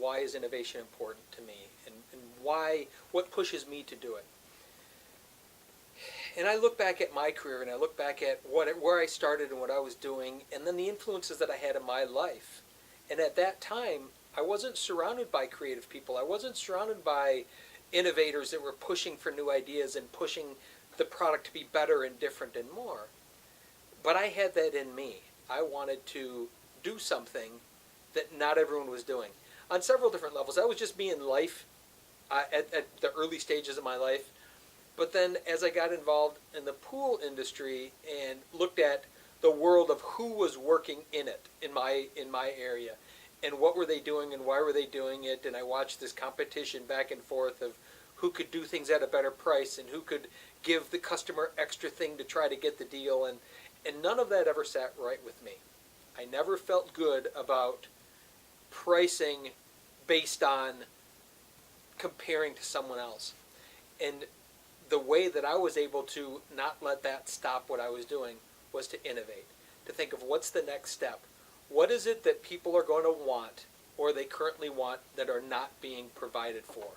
why is innovation important to me, and why, what pushes me to do it. And I look back at my career, and I look back at where I started and what I was doing, and then the influences that I had in my life. And at that time, I wasn't surrounded by creative people. I wasn't surrounded by innovators that were pushing for new ideas and pushing the product to be better and different and more. But I had that in me. I wanted to do something that not everyone was doing on several different levels. That was just me in life at the early stages of my life. But then as I got involved in the pool industry and looked at the world of who was working in it in my area and what were they doing and why were they doing it, and I watched this competition back and forth of who could do things at a better price and who could give the customer extra thing to try to get the deal, and none of that ever sat right with me. I never felt good about pricing based on comparing to someone else. And the way that I was able to not let that stop what I was doing was to innovate, to think of what's the next step. What is it that people are going to want or they currently want that are not being provided for?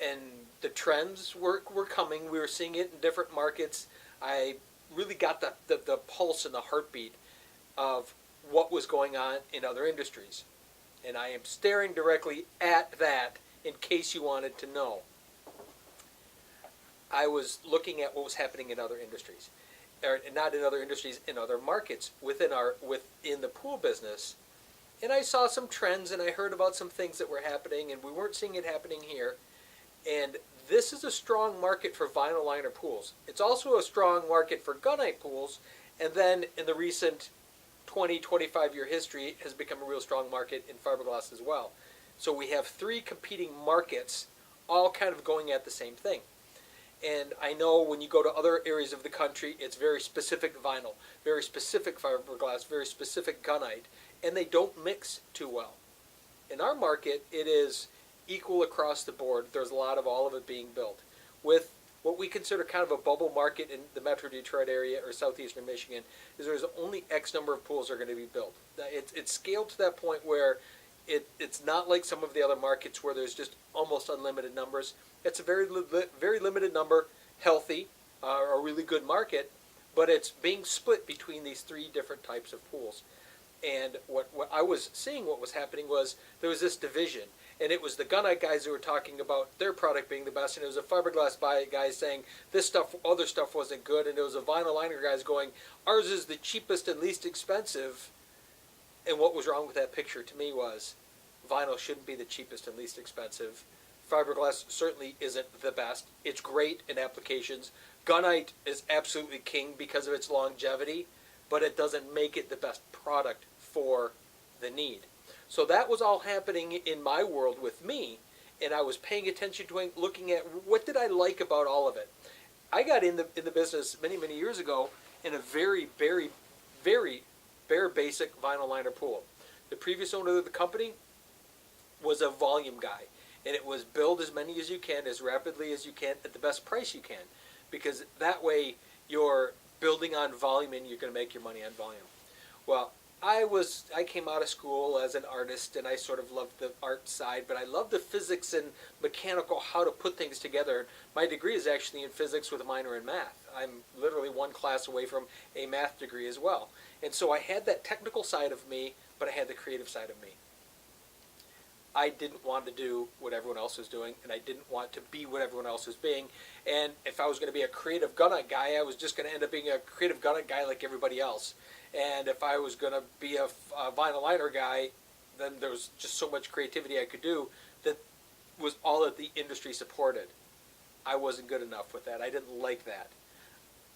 And the trends were coming. We were seeing it in different markets. I really got the pulse and the heartbeat of what was going on in other industries. And I am staring directly at that in case you wanted to know. I was looking at what was happening in other industries, or not in other industries, in other markets within the pool business, and I saw some trends and I heard about some things that were happening, and we weren't seeing it happening here. And this is a strong market for vinyl liner pools. It's also a strong market for gunite pools, and then in the recent 20-25 year history, it has become a real strong market in fiberglass as well. So we have three competing markets all kind of going at the same thing. And I know when you go to other areas of the country, it's very specific vinyl, very specific fiberglass, very specific gunite, and they don't mix too well. In our market, it is equal across the board. There's a lot of all of it being built. With what we consider kind of a bubble market in the Metro Detroit area or southeastern Michigan, is there's only X number of pools that are going to be built. It's scaled to that point where it's not like some of the other markets where there's just almost unlimited numbers. It's a very limited number, healthy, a really good market, but it's being split between these three different types of pools. And what I was seeing, what was happening was there was this division, and it was the gunite guys who were talking about their product being the best, and it was a fiberglass guys saying this stuff, other stuff wasn't good, and it was a vinyl liner guys going, ours is the cheapest and least expensive. And what was wrong with that picture to me was vinyl shouldn't be the cheapest and least expensive. Fiberglass certainly isn't the best. It's great in applications. Gunite is absolutely king because of its longevity, but it doesn't make it the best product for the need. So that was all happening in my world with me, and I was paying attention to it, looking at what did I like about all of it. I got in the business many years ago in a very bare basic vinyl liner pool. The previous owner of the company was a volume guy, and it was build as many as you can, as rapidly as you can, at the best price you can, because that way you're building on volume and you're going to make your money on volume. Well, I came out of school as an artist, and I sort of loved the art side, but I loved the physics and mechanical, how to put things together. My degree is actually in physics with a minor in math. I'm literally one class away from a math degree as well. And so I had that technical side of me, but I had the creative side of me. I didn't want to do what everyone else was doing, and I didn't want to be what everyone else was being. And if I was going to be a creative gunite guy, I was just going to end up being a creative gunite guy like everybody else. And if I was going to be a vinyl liner guy, then there was just so much creativity I could do that was all that the industry supported. I wasn't good enough with that. I didn't like that.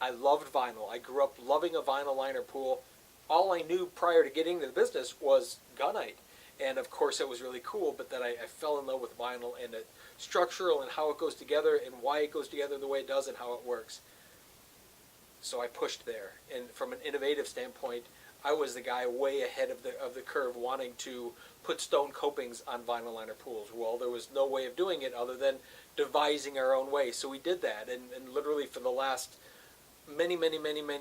I loved vinyl. I grew up loving a vinyl liner pool. All I knew prior to getting into the business was gunite. And of course it was really cool, but then I fell in love with vinyl and the structural and how it goes together and why it goes together the way it does and how it works. So I pushed there. And from an innovative standpoint, I was the guy way ahead of the curve wanting to put stone copings on vinyl liner pools. Well, there was no way of doing it other than devising our own way. So we did that, and literally for the last many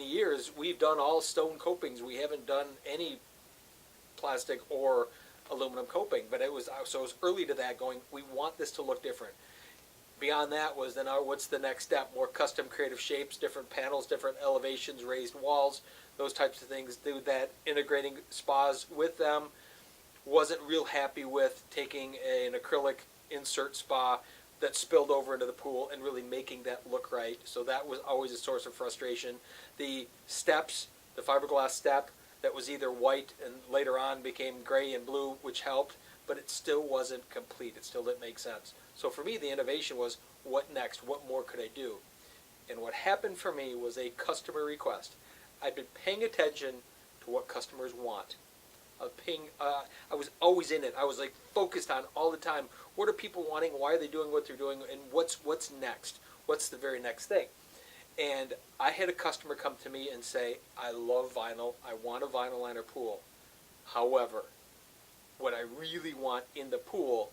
years, we've done all stone copings. We haven't done any plastic or aluminum coping. But it was early to that, going, we want this to look different. Beyond that was then what's the next step? More custom creative shapes, different panels, different elevations, raised walls, those types of things. Do that, integrating spas with them. Wasn't real happy with taking an acrylic insert spa that spilled over into the pool and really making that look right. So that was always a source of frustration. The steps, the fiberglass step that was either white and later on became gray and blue, which helped, but it still wasn't complete. It still didn't make sense. So for me, the innovation was, what next? What more could I do? And what happened for me was a customer request. I've been paying attention to what customers want. I was always in it. I was like focused on all the time. What are people wanting? Why are they doing what they're doing? And what's next? What's the very next thing? And I had a customer come to me and say, I love vinyl. I want a vinyl liner pool. However, what I really want in the pool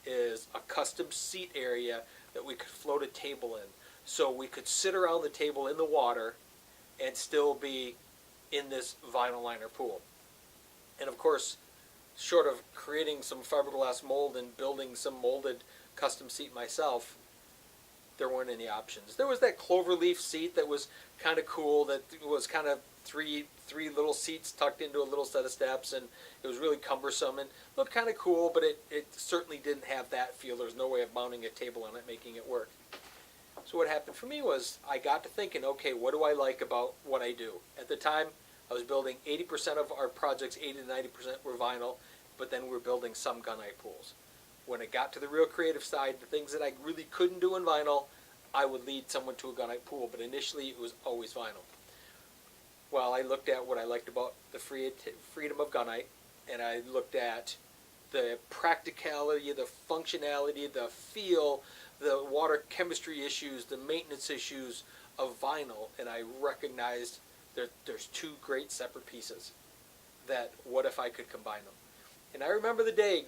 is a custom seat area that we could float a table in. So we could sit around the table in the water and still be in this vinyl liner pool. And of course, short of creating some fiberglass mold and building some molded custom seat myself, there weren't any options. There was that cloverleaf seat that was kind of cool, that was kind of three little seats tucked into a little set of steps, and it was really cumbersome and looked kind of cool, but it certainly didn't have that feel. There was no way of mounting a table on it, making it work. So what happened for me was I got to thinking, okay, what do I like about what I do? At the time, I was building 80% of our projects, 80 to 90% were vinyl, but then we were building some gunite pools. When it got to the real creative side, the things that I really couldn't do in vinyl, I would lead someone to a gunite pool, but initially it was always vinyl. Well, I looked at what I liked about the freedom of gunite, and I looked at the practicality, the functionality, the feel, the water chemistry issues, the maintenance issues of vinyl, and I recognized there's two great separate pieces that what if I could combine them. And I remember the day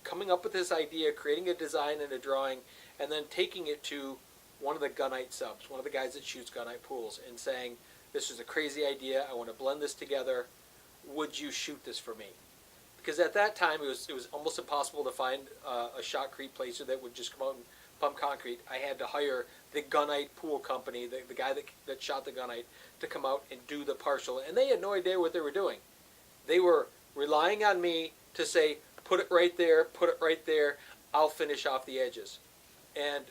coming up with this idea, creating a design and a drawing, and then taking it to one of the gunite subs, one of the guys that shoots gunite pools, and saying, this is a crazy idea, I want to blend this together, would you shoot this for me? Because at that time it was almost impossible to find a shotcrete placer that would just come out and pump concrete. I had to hire the gunite pool company, the guy that shot the gunite, to come out and do the partial, and they had no idea what they were doing. They were relying on me to say, put it right there, I'll finish off the edges. And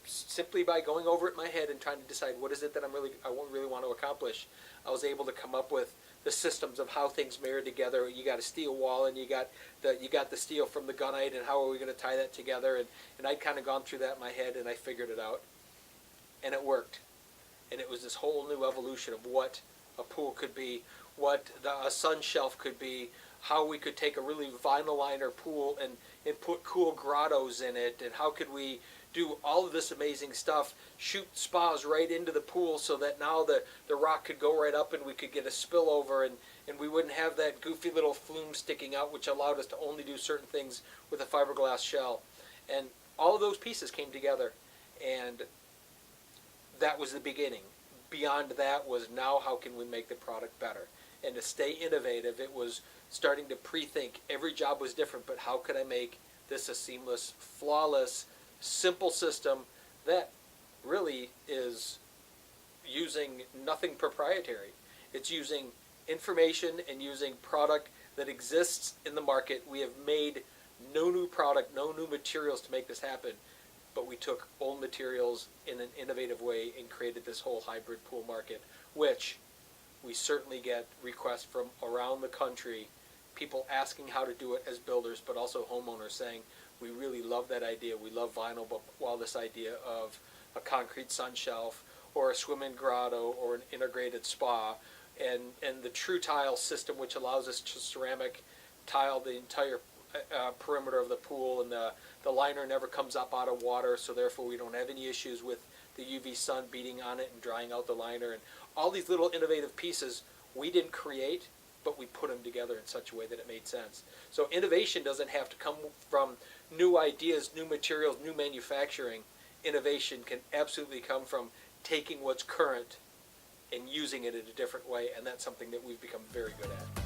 simply by going over it in my head and trying to decide what is it that I really want to accomplish, I was able to come up with the systems of how things marry together. You got a steel wall, and you got the steel from the gunite, and how are we going to tie that together? And I'd kind of gone through that in my head, and I figured it out, and it worked. And it was this whole new evolution of what a pool could be, what a sun shelf could be, how we could take a really vinyl liner pool and put cool grottos in it, and how could we do all of this amazing stuff, shoot spas right into the pool so that now the rock could go right up and we could get a spillover, and we wouldn't have that goofy little flume sticking out, which allowed us to only do certain things with a fiberglass shell. And all of those pieces came together, and that was the beginning. Beyond that was, now how can we make the product better? And to stay innovative, it was starting to pre-think. Every job was different, but how could I make this a seamless, flawless, simple system that really is using nothing proprietary. It's using information and using product that exists in the market. We have made no new product, no new materials to make this happen, but we took old materials in an innovative way and created this whole hybrid pool market, which we certainly get requests from around the country, people asking how to do it as builders, but also homeowners saying, we really love that idea. We love vinyl, but while this idea of a concrete sun shelf or a swim-in grotto or an integrated spa, and the true tile system, which allows us to ceramic tile the entire perimeter of the pool, and the liner never comes up out of water, so therefore we don't have any issues with the UV sun beating on it and drying out the liner. And all these little innovative pieces we didn't create, but we put them together in such a way that it made sense. So innovation doesn't have to come from new ideas, new materials, new manufacturing. Innovation can absolutely come from taking what's current and using it in a different way, and that's something that we've become very good at.